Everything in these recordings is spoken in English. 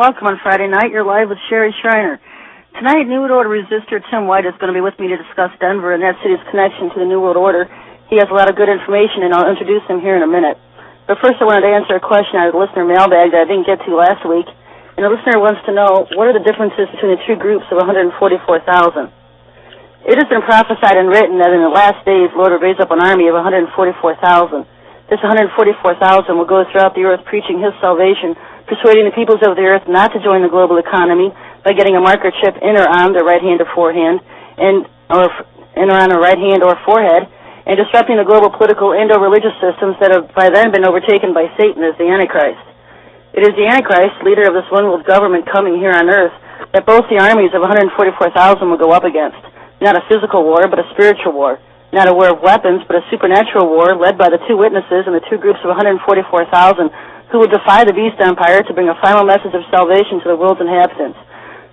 welcome on Friday night. You're live with Sherry Shriner. Tonight, New World Order resistor Tim White is going to be with me to discuss Denver and that city's connection to the New World Order. He has a lot of good information, and I'll introduce him here in a minute. But first, I wanted to answer a question out of the listener mailbag that I didn't get to last week. And the listener wants to know, what are the differences between the two groups of 144,000? It has been prophesied and written that in the last days, the Lord will raise up an army of 144,000. This 144,000 will go throughout the earth preaching his salvation, persuading the peoples of the earth not to join the global economy by getting a marker chip in or on their right hand or forehand, or on their right hand or forehead, and disrupting the global political and/or religious systems that have by then been overtaken by Satan as the Antichrist. It is the Antichrist, leader of this one world government coming here on earth, that both the armies of 144,000 will go up against. Not a physical war, but a spiritual war. Not a war of weapons, but a supernatural war led by the two witnesses and the two groups of 144,000 who will defy the beast empire to bring a final message of salvation to the world's inhabitants.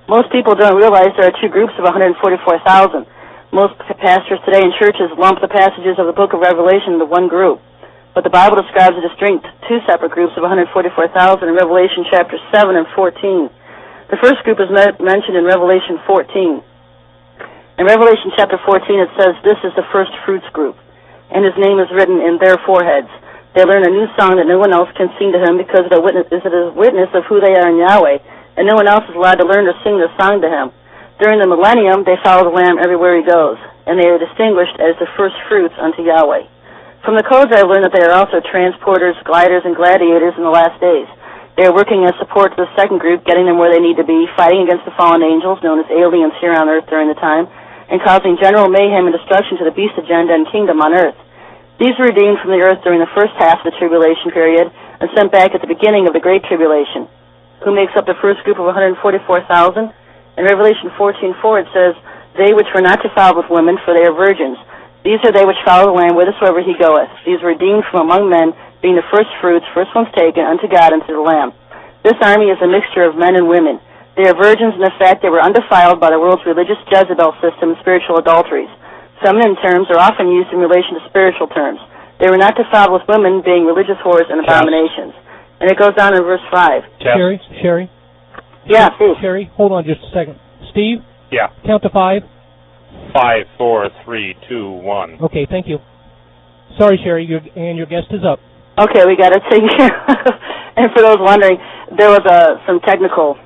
Most people don't realize there are two groups of 144,000. Most pastors today in churches lump the passages of the book of Revelation into one group. But the Bible describes a distinct two separate groups of 144,000 in Revelation chapters 7 and 14. The first group is mentioned in Revelation 14. In Revelation chapter 14 it says, "This is the first fruits group, and his name is written in their foreheads. They learn a new song that no one else can sing to him because it is a witness of who they are in Yahweh, and no one else is allowed to learn to sing the song to him. During the millennium, they follow the Lamb everywhere he goes, and they are distinguished as the first fruits unto Yahweh." From the codes, I've learned that they are also transporters, gliders, and gladiators in the last days. They are working as support to the second group, getting them where they need to be, fighting against the fallen angels, known as aliens here on earth during the time, and causing general mayhem and destruction to the beast agenda and kingdom on earth. These were redeemed from the earth during the first half of the tribulation period and sent back at the beginning of the Great Tribulation. Who makes up the first group of 144,000? In Revelation 14:4 it says, "They which were not defiled with women, for they are virgins. These are they which follow the Lamb whithersoever he goeth. These were redeemed from among men, being the first fruits, first ones taken unto God and to the Lamb." This army is a mixture of men and women. They are virgins in the fact they were undefiled by the world's religious Jezebel system and spiritual adulteries. Feminine terms are often used in relation to spiritual terms. They were not defiled with women, being religious whores and abominations. And it goes on in verse 5. Sherry? Yeah, Steve. Sherry, hold on just a second. Steve? Yeah. Count to 5. 5, 4, 3, 2, 1. Okay, thank you. Sorry, Sherry, your guest is up. Okay, we got to take care of. And for those wondering, there was some technical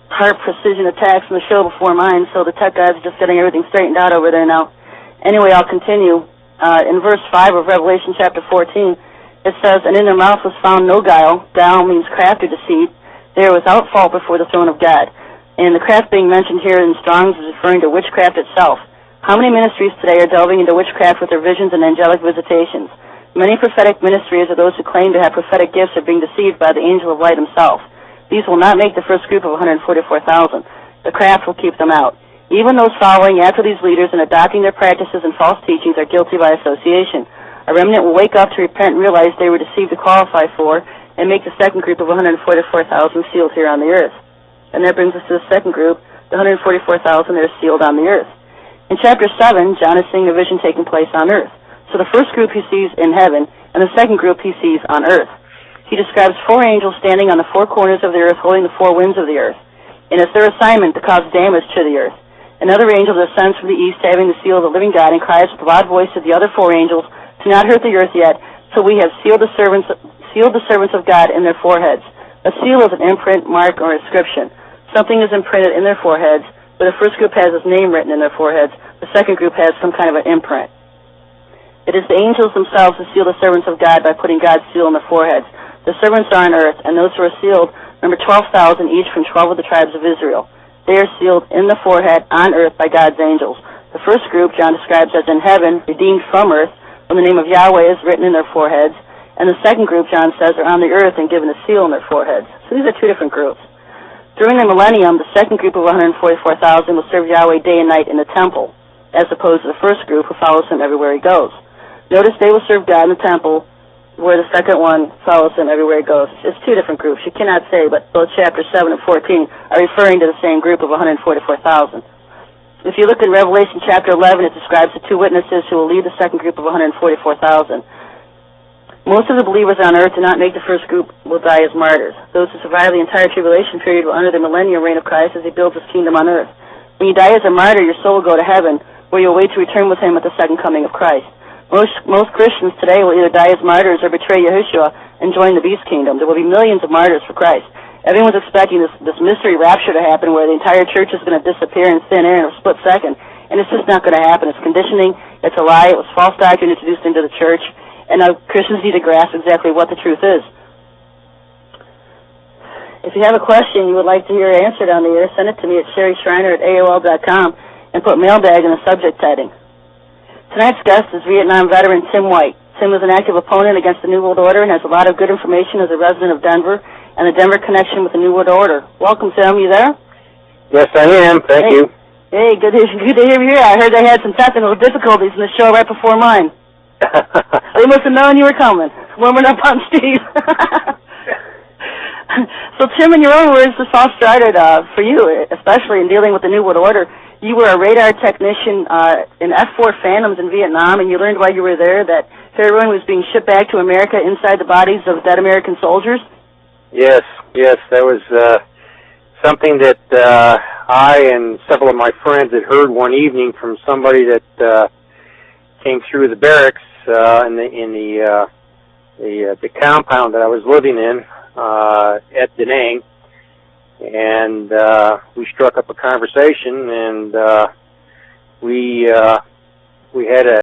heart precision attacks in the show before mine, so the tech guys are just getting everything straightened out over there now. Anyway, I'll continue. In verse 5 of Revelation chapter 14, it says, "And in their mouth was found no guile." Guile means craft or deceit. "They are without fault before the throne of God." And the craft being mentioned here in Strong's is referring to witchcraft itself. How many ministries today are delving into witchcraft with their visions and angelic visitations? Many prophetic ministries or those who claim to have prophetic gifts are being deceived by the angel of light himself. These will not make the first group of 144,000. The craft will keep them out. Even those following after these leaders and adopting their practices and false teachings are guilty by association. A remnant will wake up to repent and realize they were deceived to qualify for and make the second group of 144,000 sealed here on the earth. And that brings us to the second group, the 144,000 that are sealed on the earth. In chapter 7, John is seeing a vision taking place on earth. So the first group he sees in heaven, and the second group he sees on earth. He describes 4 angels standing on the 4 corners of the earth holding the 4 winds of the earth. And it's their assignment to cause damage to the earth. Another angel descends from the east having the seal of the living God and cries with a loud voice to the other 4 angels, "Do not hurt the earth yet, till we have sealed the servants of God in their foreheads." A seal is an imprint, mark, or inscription. Something is imprinted in their foreheads, where the first group has his name written in their foreheads. The second group has some kind of an imprint. It is the angels themselves who seal the servants of God by putting God's seal in their foreheads. The servants are on earth, and those who are sealed number 12,000, each from 12 of the tribes of Israel. They are sealed in the forehead on earth by God's angels. The first group John describes as in heaven, redeemed from earth, when the name of Yahweh is written in their foreheads. And the second group, John says, are on the earth and given a seal in their foreheads. So these are 2 different groups. During the millennium, the second group of 144,000 will serve Yahweh day and night in the temple, as opposed to the first group who follows him everywhere he goes. Notice they will serve God in the temple, where the second one follows him everywhere he goes. It's 2 different groups. You cannot say, but both chapters 7 and 14 are referring to the same group of 144,000. If you look in Revelation chapter 11, it describes the 2 witnesses who will lead the second group of 144,000. Most of the believers on earth do not make the first group will die as martyrs. Those who survive the entire tribulation period will enter the millennial reign of Christ as he builds his kingdom on earth. When you die as a martyr, your soul will go to heaven, where you'll wait to return with him at the second coming of Christ. Most Christians today will either die as martyrs or betray Yahushua and join the beast kingdom. There will be millions of martyrs for Christ. Everyone's expecting this mystery rapture to happen where the entire church is going to disappear in thin air in a split second. And it's just not going to happen. It's conditioning. It's a lie. It was false doctrine introduced into the church. And now Christians need to grasp exactly what the truth is. If you have a question you would like to hear answered on the air, send it to me at SherryShriner@AOL.com and put mailbag in the subject heading. Tonight's guest is Vietnam veteran Tim White. Tim is an active opponent against the New World Order and has a lot of good information as a resident of Denver and the Denver connection with the New World Order. Welcome, Tim. You there? Yes, I am. Thank you. Hey, good to hear you here. I heard they had some technical difficulties in the show right before mine. They must have known you were coming. Warming up on Steve. So, Tim, in your own words, this all started for you, especially in dealing with the New World Order. You were a radar technician in F-4 Phantoms in Vietnam, and you learned while you were there that heroin was being shipped back to America inside the bodies of dead American soldiers? Yes, that was something that I and several of my friends had heard one evening from somebody that came through the barracks in the compound that I was living in at Da Nang, and we struck up a conversation, and we had